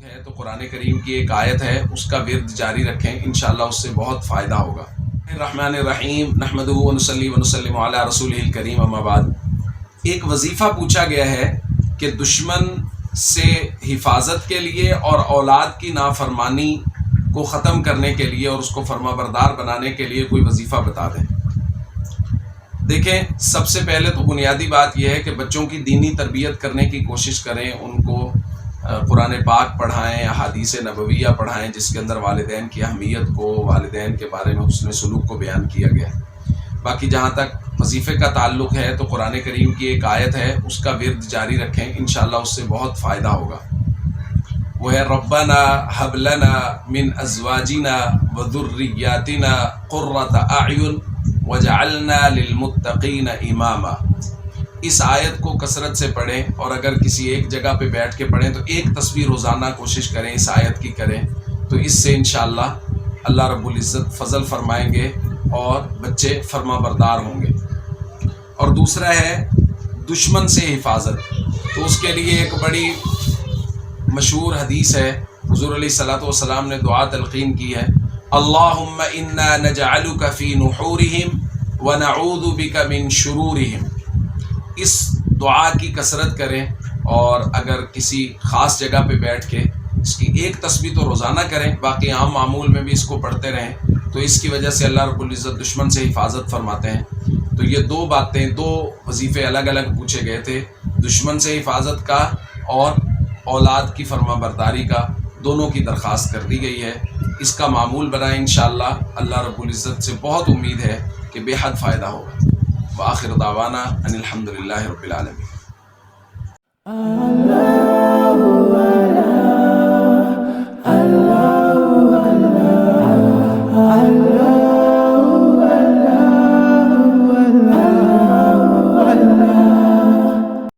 ہے تو قرآن کریم کی ایک آیت ہے، اس کا ورد جاری رکھیں، انشاءاللہ اس سے بہت فائدہ ہوگا۔ الرحمن الرحیم، نحمدہ ونصلی ونسلم علی رسولہ الکریم، اما بعد۔ ایک وظیفہ پوچھا گیا ہے کہ دشمن سے حفاظت کے لیے اور اولاد کی نافرمانی کو ختم کرنے کے لیے اور اس کو فرما بردار بنانے کے لیے کوئی وظیفہ بتا دیں۔ دیکھیں، سب سے پہلے تو بنیادی بات یہ ہے کہ بچوں کی دینی تربیت کرنے کی کوشش کریں، ان کو قرآن پاک پڑھائیں، احادیث نبویہ پڑھائیں جس کے اندر والدین کی اہمیت کو، والدین کے بارے میں حسن سلوک کو بیان کیا گیا ہے۔ باقی جہاں تک وظیفے کا تعلق ہے تو قرآن کریم کی ایک آیت ہے، اس کا ورد جاری رکھیں، انشاءاللہ اس سے بہت فائدہ ہوگا۔ وہ ہے ربنا ہب لنا من ازواجنا وذریاتنا قرۃ اعین وجعلنا للمتقین اماما۔ اس آیت کو کثرت سے پڑھیں، اور اگر کسی ایک جگہ پہ بیٹھ کے پڑھیں تو ایک تصویر روزانہ کوشش کریں اس آیت کی کریں، تو اس سے انشاءاللہ اللہ رب العزت فضل فرمائیں گے اور بچے فرما بردار ہوں گے۔ اور دوسرا ہے دشمن سے حفاظت، تو اس کے لیے ایک بڑی مشہور حدیث ہے، حضور علیہ الصلوۃ والسلام نے دعا تلقین کی ہے، اللہم انا نجعلک فی نحورہم ونعوذ بک من شرورہم۔ اس دعا کی کثرت کریں، اور اگر کسی خاص جگہ پہ بیٹھ کے اس کی ایک تسبیح تو روزانہ کریں، باقی عام معمول میں بھی اس کو پڑھتے رہیں، تو اس کی وجہ سے اللہ رب العزت دشمن سے حفاظت فرماتے ہیں۔ تو یہ دو باتیں، دو وظیفے الگ الگ پوچھے گئے تھے، دشمن سے حفاظت کا اور اولاد کی فرما برداری کا، دونوں کی درخواست کر دی گئی ہے۔ اس کا معمول بنائیں، انشاءاللہ اللہ رب العزت سے بہت امید ہے کہ بے حد فائدہ ہوگا۔ وآخر دعوانا ان الحمد للہ رب العالمین۔